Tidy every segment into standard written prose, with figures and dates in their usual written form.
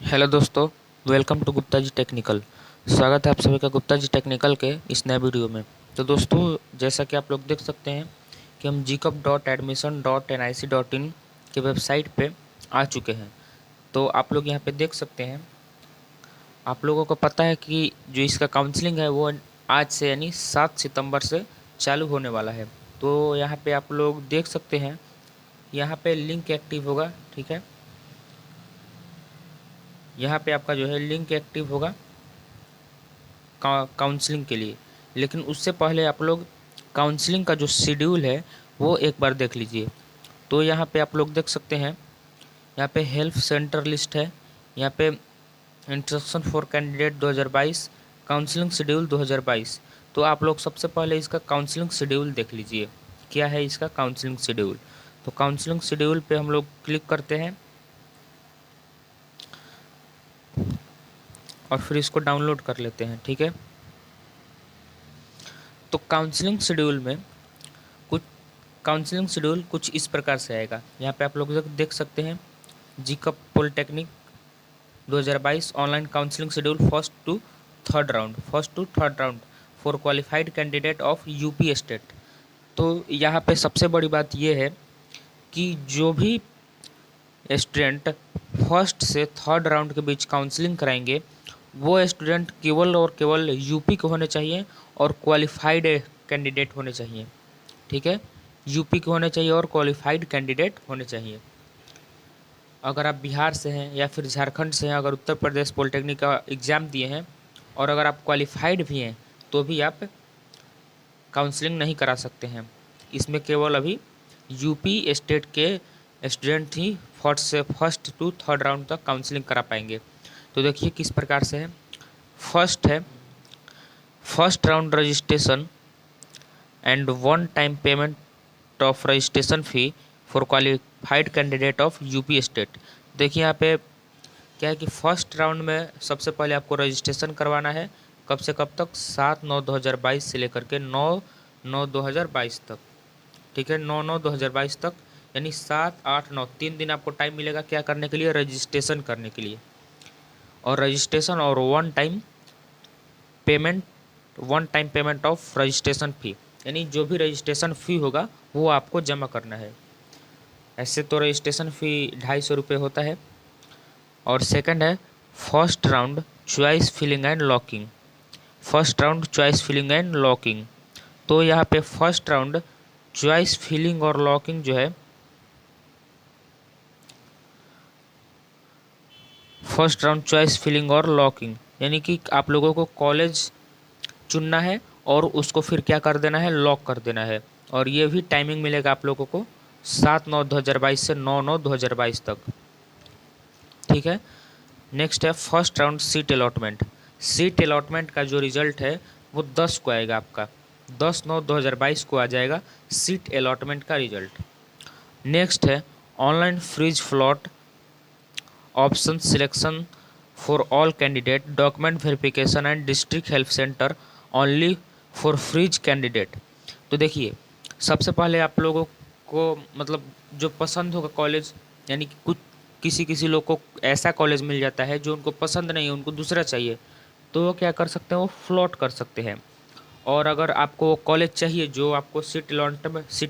Hello दोस्तों, welcome to Gupta ji technical. स्वागत है आप सभी का गुप्ता जी टेक्निकल के इस नए वीडियो में। तो दोस्तों, जैसा कि आप लोग देख सकते हैं कि हम gcup.admission.nic.in के वेबसाइट पे आ चुके हैं। तो आप लोग यहाँ पे देख सकते हैं, आप लोगों को पता है कि जो इसका काउंसलिंग है वो आज से यानी 7 सितंबर से चालू होने वाला है। तो यहाँ पे आप लोग देख सकते हैं, यहाँ पे लिंक एक्टिव होगा, ठीक है। यहाँ पे आपका जो है लिंक एक्टिव होगा काउंसलिंग के लिए। लेकिन उससे पहले आप लोग काउंसलिंग का जो शेड्यूल है वो एक बार देख लीजिए। तो यहाँ पे आप लोग देख सकते हैं, यहाँ पे हेल्प सेंटर लिस्ट है, यहाँ पे instruction for candidate 2022, counselling schedule 2022। तो आप लोग सबसे पहले इसका काउंसलिंग शेड्यूल देख लीजिए, क्या है इसका काउंसलिंग शेड्यूल। तो काउंसलिंग शेड्यूल पे हम लोग क्लिक करते हैं और फिर इसको डाउनलोड कर लेते हैं, ठीक है। तो काउंसलिंग शेड्यूल कुछ इस प्रकार से आएगा। यहाँ पे आप लोग देख सकते हैं, JEECUP polytechnic 2022 online counselling schedule first to third round for qualified candidate of UP state. तो यहाँ पे सबसे बड़ी बात ये है कि जो भी स्टूडेंट फर्स्ट से थर्ड राउंड के बीच काउंसलिंग कराएंगे वो स्टूडेंट केवल और केवल यूपी के होने चाहिए और क्वालिफाइड कैंडिडेट होने चाहिए, ठीक है। यूपी के होने चाहिए और क्वालिफाइड कैंडिडेट होने चाहिए। अगर आप बिहार से हैं या फिर झारखंड से हैं, अगर उत्तर प्रदेश पॉलिटेक्निक का एग्ज़ाम दिए हैं और अगर आप क्वालिफाइड भी हैं तो भी आप काउंसलिंग नहीं करा सकते हैं। इसमें केवल अभी यूपी स्टेट के स्टूडेंट ही फर्स्ट टू थर्ड राउंड तक काउंसलिंग करा पाएंगे। तो देखिए किस प्रकार से है। First round registration and one time payment of registration fee for qualified candidate of UP state. देखिए यहाँ पे क्या है कि फर्स्ट राउंड में सबसे पहले आपको रजिस्ट्रेशन करवाना है। कब से कब तक? 7/9/2022 से लेकर के 9/9/2022 तक, ठीक है। 9/9/2022 तक, यानी 7, 8, 9 3 दिन आपको टाइम मिलेगा क्या करने के लिए? रजिस्ट्रेशन करने के लिए। और रजिस्ट्रेशन और one time payment of registration फ़ी, यानी जो भी रजिस्ट्रेशन फ़ी होगा वो आपको जमा करना है। ऐसे तो रजिस्ट्रेशन फ़ी 250 रुपये होता है। और सेकंड है first round choice filling and locking. तो यहाँ पे फर्स्ट राउंड चॉइस फिलिंग और लॉकिंग जो है, फर्स्ट राउंड चॉइस फिलिंग और लॉकिंग यानी कि आप लोगों को कॉलेज चुनना है और उसको फिर क्या कर देना है? लॉक कर देना है। और ये भी टाइमिंग मिलेगा आप लोगों को 7/9/2022 से 9/9/2022 तक, ठीक है। नेक्स्ट है first round seat allotment. Seat allotment का जो रिजल्ट है वो 10 को आएगा, आपका 10/9/2022 को आ जाएगा सीट अलॉटमेंट का रिजल्ट। नेक्स्ट है online freeze float option selection for all candidate, document verification and district help centre only for freeze candidate. तो देखिए सबसे पहले आप लोगों को मतलब जो पसंद होगा कॉलेज, यानी कि कुछ किसी किसी लोग को ऐसा कॉलेज मिल जाता है जो उनको पसंद नहीं है, उनको दूसरा चाहिए, तो वो क्या कर सकते हैं? वो फ्लॉट कर सकते हैं। और अगर आपको कॉलेज चाहिए जो आपको सीट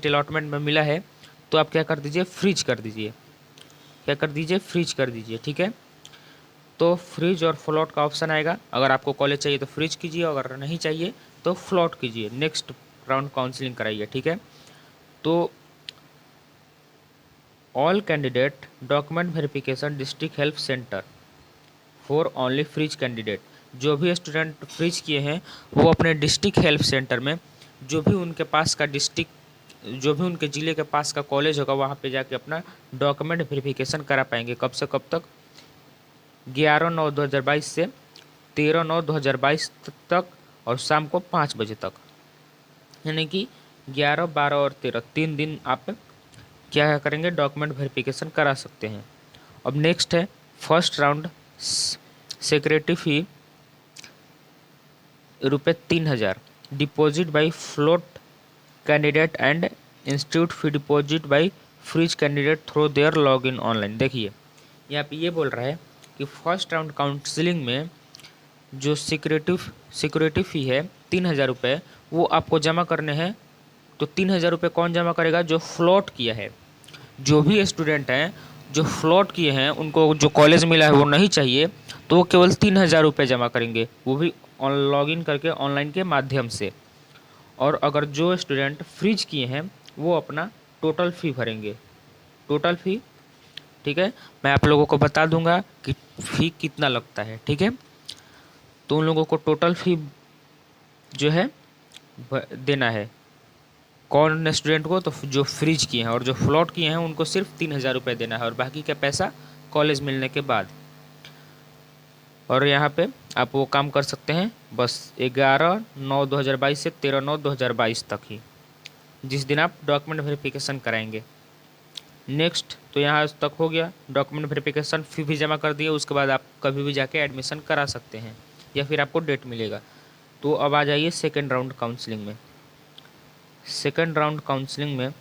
अलॉटमेंट में मिला है, तो आप क्या कर दीजिए? फ्रीज कर दीजिए। क्या कर दीजिए? फ्रीज कर दीजिए, ठीक है। तो फ्रीज और फ्लॉट का ऑप्शन आएगा। अगर आपको कॉलेज चाहिए तो फ्रीज कीजिए, अगर नहीं चाहिए तो फ्लॉट कीजिए। नेक्स्ट राउंड काउंसलिंग कराइए, ठीक है। तो all candidate document verification district help centre for only freeze candidate. जो भी स्टूडेंट फ्रीज किए हैं वो अपने डिस्ट्रिक्ट हेल्प सेंटर में जो भी उनके पास का जो भी उनके ज़िले के पास का कॉलेज होगा वहाँ पे जाके अपना डॉक्यूमेंट वेरिफिकेशन करा पाएंगे। कब से कब तक? 11/9/2022 से 13/9/2022 तक और शाम को 5 बजे तक, यानी कि 11, 12 और 13 3 दिन आप क्या करेंगे? डॉक्यूमेंट वेरिफिकेशन करा सकते हैं। अब नेक्स्ट है first round security fee ₹3000 deposit by float candidate and institute fee deposit by freeze candidate through their login online. देखिए यहाँ पे ये बोल रहा है कि फर्स्ट राउंड काउंसलिंग में जो सिक्योरिटी फ़ी है 3,000 रुपये, वो आपको जमा करने हैं। तो 3,000 रुपये कौन जमा करेगा? जो फ्लॉट किया है। जो भी स्टूडेंट हैं जो फ्लॉट किए हैं, उनको जो कॉलेज मिला है वो नहीं चाहिए, तो वो केवल 3,000 रुपये जमा करेंगे, वो भी लॉगिन करके ऑनलाइन के माध्यम से। और अगर जो स्टूडेंट फ्रीज किए हैं वो अपना टोटल फ़ी भरेंगे, टोटल फ़ी। ठीक है, मैं आप लोगों को बता दूंगा कि फ़ी कितना लगता है। ठीक है, तो उन लोगों को टोटल फ़ी जो है देना है। कौन स्टूडेंट को? तो जो फ्रीज किए हैं, और जो फ्लॉट किए हैं उनको सिर्फ 3,000 रुपये देना है, और बाकी का पैसा कॉलेज मिलने के बाद। और यहाँ पे आप वो काम कर सकते हैं बस 11/9/2022 से 13/9/2022 तक ही, जिस दिन आप डॉक्यूमेंट वेरिफिकेशन कराएंगे। नेक्स्ट, तो यहाँ तक हो गया डॉक्यूमेंट वेरिफिकेशन, फ़ी भी जमा कर दिए, उसके बाद आप कभी भी जाके एडमिशन करा सकते हैं या फिर आपको डेट मिलेगा। तो अब आ जाइए सेकेंड राउंड काउंसलिंग में। सेकेंड राउंड काउंसलिंग में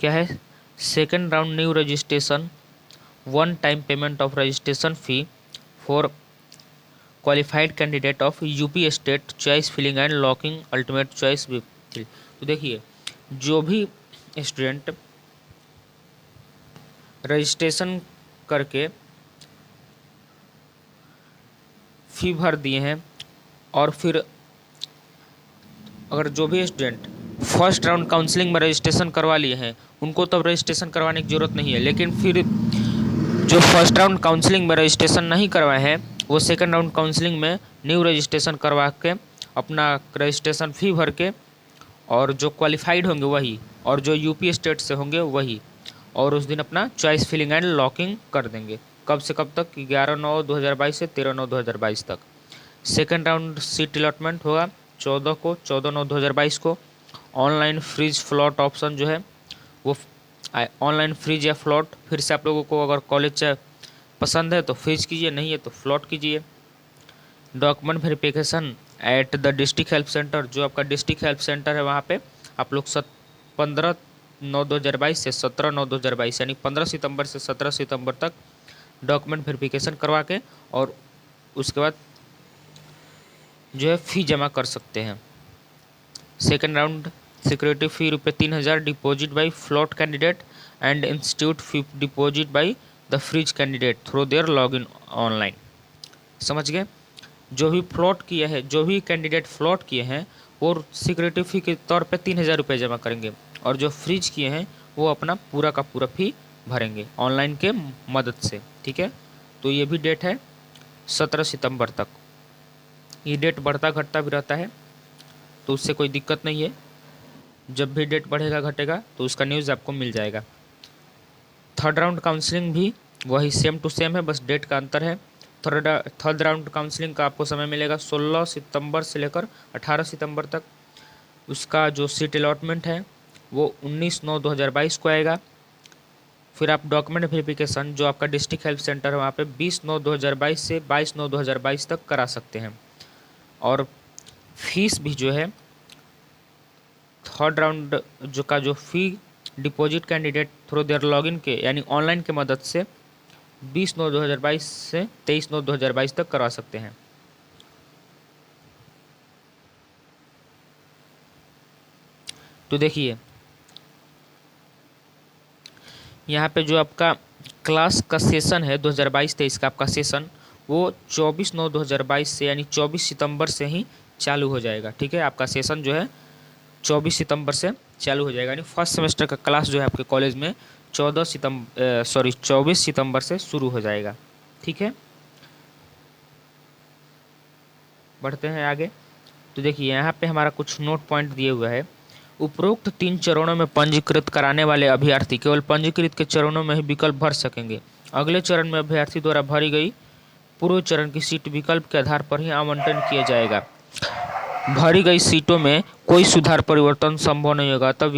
क्या है? Second round new registration, one time payment of registration fee for qualified candidate of UP state choice filling and locking ultimate choice fill. तो देखिए, जो भी स्टूडेंट रजिस्ट्रेशन करके फ़ी भर दिए हैं, और फिर अगर जो भी स्टूडेंट फर्स्ट राउंड काउंसलिंग में रजिस्ट्रेशन करवा लिए हैं, उनको तब रजिस्ट्रेशन करवाने की ज़रूरत नहीं है। लेकिन फिर जो फर्स्ट राउंड काउंसलिंग में रजिस्ट्रेशन नहीं करवाए हैं, वो सेकंड राउंड काउंसलिंग में न्यू रजिस्ट्रेशन करवा के अपना रजिस्ट्रेशन फ़ी भर के, और जो क्वालिफाइड होंगे वही, और जो यूपी स्टेट से होंगे वही, और उस दिन अपना चॉइस फिलिंग एंड लॉकिंग कर देंगे। कब से कब तक? 11/9/2022 से 13/9/2022 तक। सेकेंड राउंड सीट अलॉटमेंट होगा 14/9/2022 को। ऑनलाइन फ्रीज फ्लॉट ऑप्शन जो है वो ऑनलाइन फ्रीज या फ्लॉट, फिर से आप लोगों को अगर कॉलेज पसंद है तो फ्रीज कीजिए, नहीं है तो फ्लॉट कीजिए। Document verification at the district help centre, जो आपका डिस्ट्रिक्ट हेल्प सेंटर है वहाँ पे आप लोग 15/9/2022 से 17/9/2022 यानी 15 सितंबर से 17 सितंबर तक डॉक्यूमेंट वेरिफिकेशन करवा के, और उसके बाद जो है फ़ी जमा कर सकते हैं। Second round security fee ₹3,000 deposit by float candidate and institute fee deposit by the freeze candidate through their login online. समझ गए? जो भी फ्लॉट किया है, जो भी कैंडिडेट फ्लॉट किए हैं, वो सिक्योरिटी फ़ी के तौर पे 3,000 रुपये जमा करेंगे, और जो फ्रीज किए हैं वो अपना पूरा का पूरा फ़ी भरेंगे ऑनलाइन के मदद से। ठीक है, तो ये भी डेट है 17 सितंबर तक। ये डेट बढ़ता घटता भी रहता है, तो उससे कोई दिक्कत नहीं है। जब भी डेट बढ़ेगा घटेगा तो उसका न्यूज़ आपको मिल जाएगा। थर्ड राउंड काउंसलिंग भी वही सेम टू सेम है, बस डेट का अंतर है। थर्ड राउंड काउंसलिंग का आपको समय मिलेगा 16 सितंबर से लेकर 18 सितंबर तक। उसका जो सीट अलॉटमेंट है वो 19/9/2022 को आएगा। फिर आप डॉक्यूमेंट वेरिफिकेशन जो आपका डिस्ट्रिक्ट हेल्प सेंटर है वहाँ पे 20/9/2022 से 22/9/2022 तक करा सकते हैं। और फीस भी जो है थर्ड राउंड जो fee deposit candidate through their login के यानी ऑनलाइन के मदद से 20/9/2022 से 23/9/2022 तक करवा सकते हैं। तो देखिए, यहाँ पे जो आपका क्लास का सेशन है 2022-23 का आपका सेशन, वो 24/9/2022 से यानी 24 सितंबर से ही चालू हो जाएगा। ठीक है, आपका सेशन जो है 24 सितंबर से चालू हो जाएगा, यानी फर्स्ट सेमेस्टर का क्लास जो है आपके कॉलेज में 24 सितंबर से शुरू हो जाएगा। ठीक है, बढ़ते हैं आगे। तो देखिए, यहाँ पे हमारा कुछ नोट पॉइंट दिए हुआ है। उपरोक्त 3 चरणों में पंजीकृत कराने वाले अभ्यर्थी केवल पंजीकृत के चरणों में ही विकल्प भर सकेंगे। अगले चरण में अभ्यर्थी द्वारा भरी गई पूर्व चरण की सीट विकल्प के आधार पर ही आवंटन किया जाएगा। भरी गई सीटों में कोई सुधार परिवर्तन संभव नहीं होगा। तब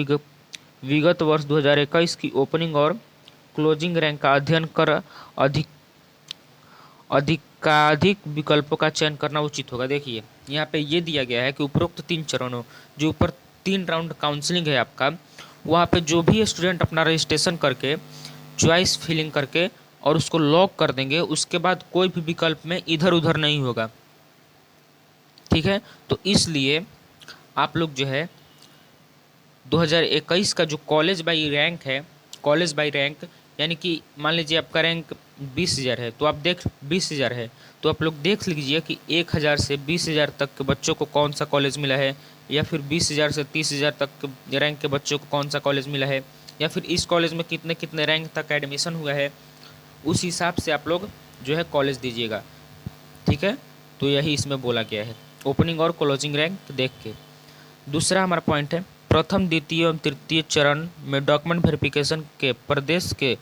विगत वर्ष 2021 की ओपनिंग और क्लोजिंग रैंक का अध्ययन कर अधिकाधिक विकल्पों का चयन करना उचित होगा। देखिए, यहाँ पे ये दिया गया है कि उपरोक्त 3 चरणों, जो ऊपर 3 राउंड काउंसलिंग है आपका, वहाँ पे जो भी स्टूडेंट अपना रजिस्ट्रेशन करके चॉइस फिलिंग करके और उसको लॉक कर देंगे, उसके बाद कोई भी विकल्प में इधर उधर नहीं होगा। ठीक है, तो इसलिए आप लोग जो है 2021 का जो कॉलेज बाई रैंक है, कॉलेज बाई रैंक यानी कि मान लीजिए आपका रैंक 20,000 है, तो आप 20,000 है, तो आप लोग देख लीजिए कि 1,000 से 20,000 तक के बच्चों को कौन सा कॉलेज मिला है, या फिर 20,000 से 30,000 तक के रैंक के बच्चों को कौन सा कॉलेज मिला है, या फिर इस कॉलेज में कितने कितने रैंक तक एडमिशन हुआ है। उस हिसाब से आप लोग जो है कॉलेज दीजिएगा। ठीक है, तो यही इसमें बोला गया है, ओपनिंग और क्लोजिंग रैंक देख के। दूसरा हमारा पॉइंट है, प्रथम द्वितीय एवं तृतीय चरण में डॉक्यूमेंट वेरिफिकेशन के प्रदेश के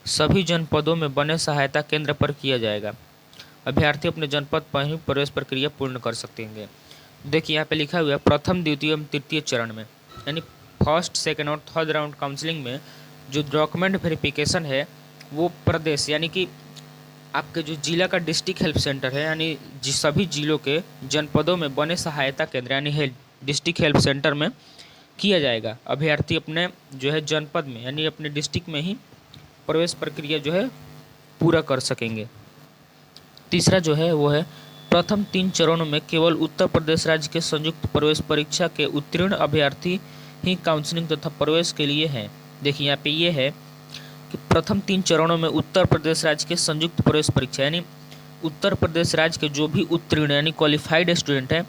सभी जनपदों में बने सहायता केंद्र पर किया जाएगा। अभ्यर्थी अपने जनपद पर ही प्रवेश प्रक्रिया पूर्ण कर सकेंगे। देखिए यहाँ पे लिखा हुआ है प्रथम द्वितीय एवं तृतीय चरण में, यानी फर्स्ट सेकेंड और थर्ड राउंड काउंसलिंग में जो डॉक्यूमेंट वेरिफिकेशन है वो प्रदेश यानी कि आपके जो जिला का डिस्ट्रिक्ट हेल्प सेंटर है, यानी सभी जिलों के जनपदों में बने सहायता केंद्र यानी डिस्ट्रिक्ट हेल्प सेंटर में किया जाएगा। अभ्यर्थी अपने जो है जनपद में यानी अपने डिस्ट्रिक्ट में ही प्रवेश प्रक्रिया जो है पूरा कर सकेंगे। तीसरा जो है वो है प्रथम 3 चरणों में केवल उत्तर प्रदेश राज्य के संयुक्त प्रवेश परीक्षा के उत्तीर्ण अभ्यर्थी ही काउंसलिंग तथा प्रवेश के लिए हैं। देखिए यहाँ पे ये है कि प्रथम 3 चरणों में उत्तर प्रदेश राज्य के संयुक्त प्रवेश परीक्षा यानी उत्तर प्रदेश राज्य के जो भी उत्तीर्ण यानी क्वालिफाइड स्टूडेंट हैं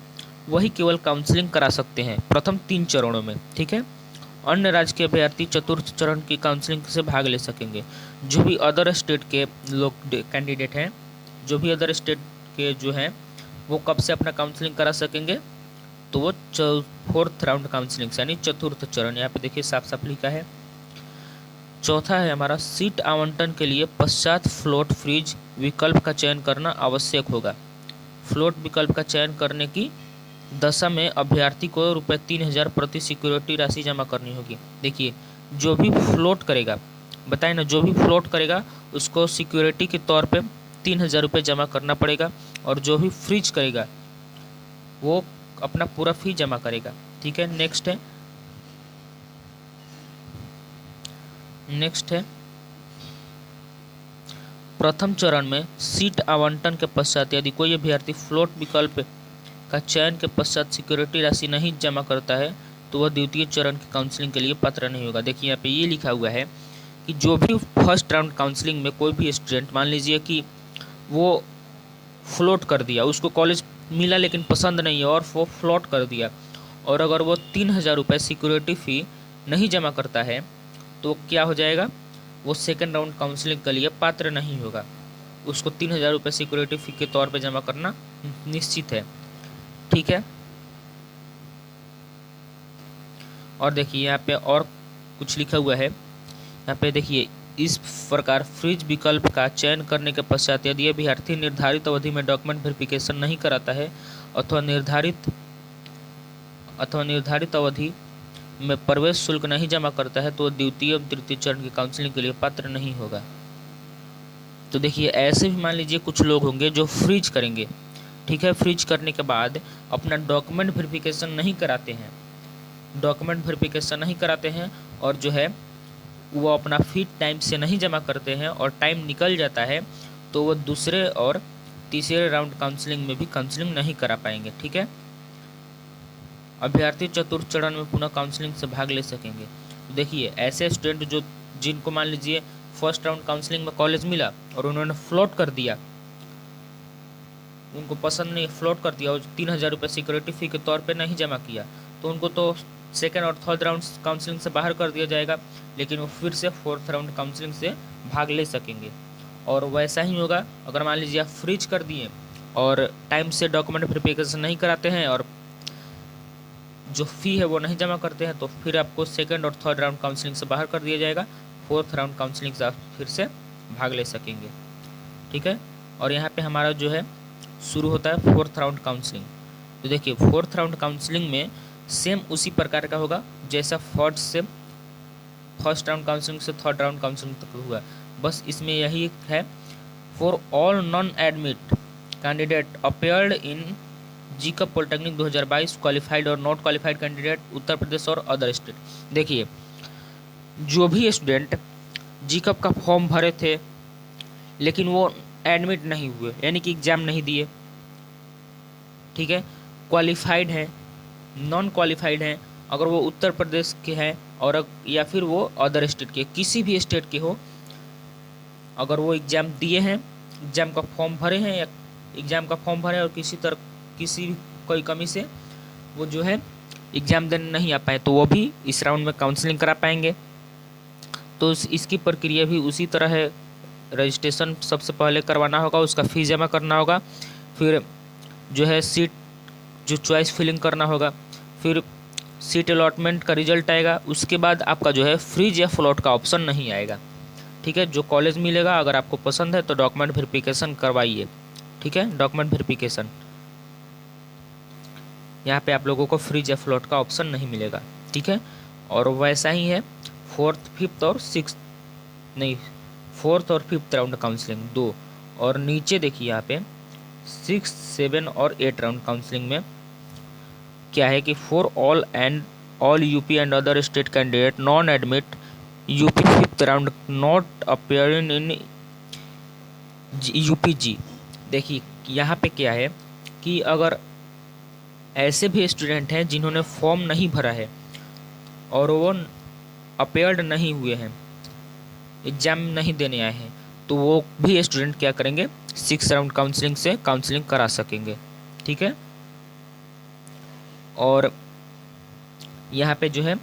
वही केवल काउंसलिंग करा सकते हैं प्रथम 3 चरणों में। ठीक है, अन्य राज्य के अभ्यर्थी चतुर्थ चरण की काउंसलिंग से भाग ले सकेंगे। जो भी अदर स्टेट के लोग कैंडिडेट हैं, जो भी अदर स्टेट के जो हैं वो कब से अपना काउंसलिंग करा सकेंगे, तो वो फोर्थ राउंड काउंसलिंग यानी चतुर्थ चरण। यहाँ पे देखिए साफ साफ लिखा है। चौथा है हमारा सीट आवंटन के लिए पश्चात फ्लोट फ्रीज विकल्प का चयन करना आवश्यक होगा। फ्लोट विकल्प का चयन करने की दशा में अभ्यर्थी को ₹3,000 प्रति सिक्योरिटी राशि जमा करनी होगी। देखिए जो भी फ्लोट करेगा, बताए ना, जो भी फ्लोट करेगा उसको सिक्योरिटी के तौर पे 3,000 रुपये जमा करना पड़ेगा, और जो भी फ्रीज करेगा वो अपना पूरा फी जमा करेगा। ठीक है, नेक्स्ट है प्रथम चरण में सीट आवंटन के पश्चात यदि कोई अभ्यर्थी फ्लोट विकल्प का चयन के पश्चात सिक्योरिटी राशि नहीं जमा करता है तो वह द्वितीय चरण की काउंसलिंग के लिए पात्र नहीं होगा। देखिए यहाँ पे ये लिखा हुआ है कि जो भी फर्स्ट राउंड काउंसलिंग में कोई भी स्टूडेंट मान लीजिए कि वो फ्लोट कर दिया, उसको कॉलेज मिला लेकिन पसंद नहीं है और वो फ्लोट कर दिया, और अगर वो 3,000 रुपये सिक्योरिटी फ़ी नहीं जमा करता है तो क्या हो जाएगा, वो सेकेंड राउंड काउंसलिंग के लिए पात्र नहीं होगा। उसको 3,000 रुपये सिक्योरिटी फ़ी के तौर पे जमा करना निश्चित है। ठीक है, और देखिए यहाँ पे और कुछ लिखा हुआ है। यहाँ पे देखिए इस प्रकार फ्रीज विकल्प का चयन करने के पश्चात यदि अभ्यर्थी निर्धारित अवधि में डॉक्यूमेंट वेरिफिकेशन नहीं कराता है अथवा निर्धारित अवधि में प्रवेश शुल्क नहीं जमा करता है तो द्वितीय और तृतीय चरण की काउंसलिंग के लिए पात्र नहीं होगा। तो देखिए ऐसे भी मान लीजिए कुछ लोग होंगे जो फ्रीज करेंगे। ठीक है, फ्रीज करने के बाद अपना डॉक्यूमेंट वेरिफिकेशन नहीं कराते हैं, और जो है वो अपना फी टाइम से नहीं जमा करते हैं और टाइम निकल जाता है, तो वो दूसरे और तीसरे राउंड काउंसलिंग में भी काउंसलिंग नहीं करा पाएंगे। ठीक है, अभ्यर्थी चतुर्थ चरण में पुनः काउंसलिंग से भाग ले सकेंगे। तो देखिए ऐसे स्टूडेंट जिनको मान लीजिए फर्स्ट राउंड काउंसलिंग में कॉलेज मिला और उन्होंने फ्लोट कर दिया, उनको पसंद नहीं, फ्लोट कर दिया और 3,000 रुपये सिक्योरिटी फ़ी के तौर पे नहीं जमा किया, तो उनको तो सेकेंड और थर्ड राउंड काउंसलिंग से बाहर कर दिया जाएगा, लेकिन वो फिर से फोर्थ राउंड काउंसलिंग से भाग ले सकेंगे। और वैसा ही होगा अगर मान लीजिए आप फ्रीज कर दिए और टाइम से डॉक्यूमेंट वेरिफिकेशन नहीं कराते हैं और जो फ़ी है वो नहीं जमा करते हैं, तो फिर आपको सेकेंड और थर्ड राउंड काउंसलिंग से बाहर कर दिया जाएगा। फोर्थ राउंड काउंसलिंग से आप फिर से भाग ले सकेंगे। ठीक है, और यहाँ पे हमारा जो है शुरू होता है फोर्थ राउंड काउंसलिंग। तो देखिए फोर्थ राउंड काउंसलिंग में सेम उसी प्रकार का होगा जैसा फर्स्ट राउंड काउंसलिंग से थर्ड राउंड काउंसलिंग तक हुआ, बस इसमें यही है for all non admit candidate appeared in JEECUP polytechnic 2022 qualified और not qualified candidate Uttar Pradesh और अदर स्टेट। देखिए जो भी स्टूडेंट जीकअप का फॉर्म भरे थे लेकिन वो एडमिट नहीं हुए, यानी कि एग्ज़ाम नहीं दिए, ठीक है। क्वालिफाइड हैं, नॉन क्वालिफाइड हैं, अगर वो उत्तर प्रदेश के हैं और या फिर वो अदर स्टेट के, किसी भी स्टेट के हो, अगर वो एग्ज़ाम दिए हैं, एग्ज़ाम का फॉर्म भरे हैं या एग्ज़ाम का फॉर्म भरे और किसी भी कोई कमी से वो जो है एग्ज़ाम देने नहीं आ पाए, तो वो भी इस राउंड में काउंसलिंग करा पाएंगे। तो इसकी प्रक्रिया भी उसी तरह है। रजिस्ट्रेशन सबसे पहले करवाना होगा, उसका फ़ीस जमा करना होगा, फिर जो है सीट जो चॉइस फिलिंग करना होगा, फिर सीट अलॉटमेंट का रिजल्ट आएगा, उसके बाद आपका जो है फ्रीज या फ्लॉट का ऑप्शन नहीं आएगा, ठीक है। जो कॉलेज मिलेगा अगर आपको पसंद है तो डॉक्यूमेंट वेरिफिकेशन करवाइए, ठीक है। डॉक्यूमेंट वेरिफिकेशन, यहाँ पे आप लोगों को फ्रीज या फ्लॉट का ऑप्शन नहीं मिलेगा, ठीक है। और वैसा ही है फोर्थ और फिफ्थ राउंड काउंसलिंग 2, और नीचे देखिए यहाँ पे 6, 7 और 8 राउंड काउंसलिंग में क्या है कि for all UP and other state candidate non admit UP fifth round not appearing in UPG. देखिए यहाँ पे क्या है कि अगर ऐसे भी स्टूडेंट हैं जिन्होंने फॉर्म नहीं भरा है और वो अपेयर्ड नहीं हुए हैं, एग्ज़ाम नहीं देने आए हैं, तो वो भी स्टूडेंट क्या करेंगे, 6 राउंड काउंसलिंग से काउंसलिंग करा सकेंगे, ठीक है। और यहाँ पे जो है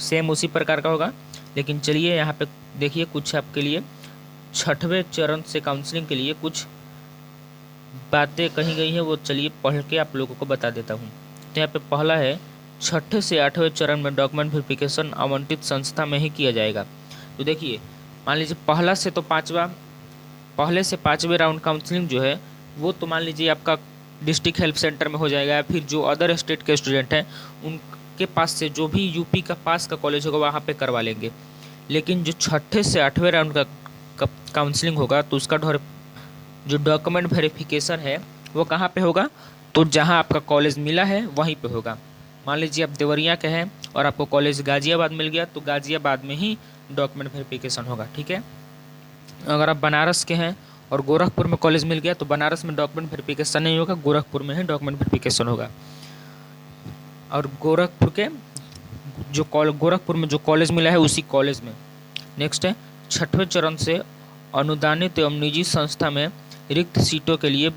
सेम उसी प्रकार का होगा, लेकिन चलिए यहाँ पे देखिए कुछ आपके लिए छठवें चरण से काउंसलिंग के लिए कुछ बातें कही गई हैं, वो चलिए पढ़ के आप लोगों को बता देता हूँ। तो यहाँ पे पहला है, 6ठे से 8वें चरण में डॉक्यूमेंट वेरिफिकेशन आवंटित संस्था में ही किया जाएगा। तो देखिए मान लीजिए पहले से 5वें राउंड काउंसलिंग जो है वो तो मान लीजिए आपका डिस्ट्रिक्ट हेल्प सेंटर में हो जाएगा, या फिर जो अदर स्टेट के स्टूडेंट हैं उनके पास से जो भी यूपी का पास का कॉलेज होगा वहाँ पे करवा लेंगे। लेकिन जो 6ठे से 8वें राउंड का काउंसलिंग होगा तो उसका जो डॉक्यूमेंट वेरिफिकेशन है वो कहाँ पे होगा, तो जहाँ आपका कॉलेज मिला है वहीं पे होगा। मान लीजिए आप देवरिया के हैं और आपको कॉलेज गाज़ियाबाद मिल गया तो गाज़ियाबाद में ही डॉक्यूमेंट वेरिफिकेशन होगा, ठीक है। अगर आप बनारस के हैं और गोरखपुर में कॉलेज मिल गया तो बनारस में डॉक्यूमेंट वेरिफिकेशन नहीं होगा, गोरखपुर में ही डॉक्यूमेंट वेरिफिकेशन होगा। और गोरखपुर में जो कॉलेज मिला है उसी कॉलेज में। नेक्स्ट है, 6ठवें चरण से अनुदानित एवं निजी संस्था में रिक्त सीटों के लिए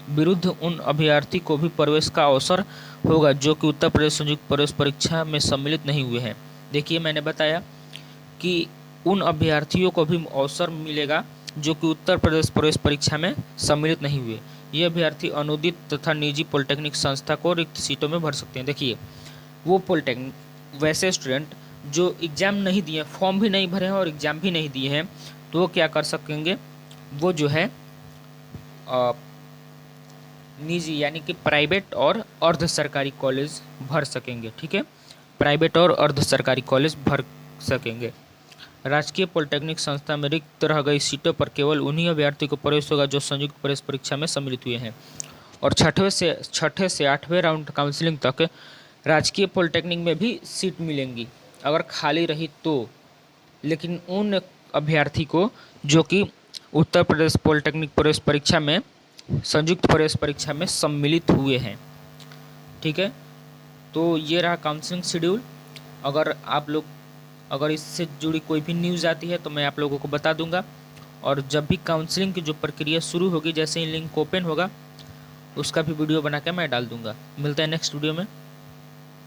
विरुद्ध उन अभ्यर्थी को भी प्रवेश का अवसर होगा जो कि उत्तर प्रदेश संयुक्त प्रवेश परीक्षा में सम्मिलित नहीं हुए हैं। देखिए मैंने बताया कि उन अभ्यर्थियों को भी अवसर मिलेगा जो कि उत्तर प्रदेश प्रवेश परीक्षा में सम्मिलित नहीं हुए। ये अभ्यर्थी अनुदित तथा निजी पॉलिटेक्निक संस्था को रिक्त सीटों में भर सकते हैं। देखिए वो पॉलिटेक्निक वैसे स्टूडेंट जो एग्ज़ाम नहीं दिए, फॉर्म भी नहीं भरे हैं और एग्ज़ाम भी नहीं दिए हैं, तो वो क्या कर सकेंगे, वो जो है निजी यानी कि प्राइवेट और अर्ध सरकारी कॉलेज भर सकेंगे, ठीक है। प्राइवेट और अर्ध सरकारी कॉलेज भर सकेंगे। राजकीय पॉलिटेक्निक संस्था में रिक्त रह गई सीटों पर केवल उन्हीं अभ्यर्थी को प्रवेश होगा जो संयुक्त प्रवेश परीक्षा में सम्मिलित हुए हैं। और छठे से 8वें राउंड काउंसलिंग तक राजकीय पॉलिटेक्निक में भी सीट मिलेंगी अगर खाली रही तो, लेकिन उन अभ्यर्थी को जो कि उत्तर प्रदेश पॉलिटेक्निक प्रवेश परीक्षा में संयुक्त प्रवेश परीक्षा में सम्मिलित हुए हैं, ठीक है। तो ये रहा काउंसलिंग शेड्यूल। अगर इससे जुड़ी कोई भी न्यूज़ आती है तो मैं आप लोगों को बता दूंगा, और जब भी काउंसलिंग की जो प्रक्रिया शुरू होगी, जैसे ही लिंक ओपन होगा उसका भी वीडियो बना के मैं डाल दूंगा। मिलते हैं नेक्स्ट वीडियो में।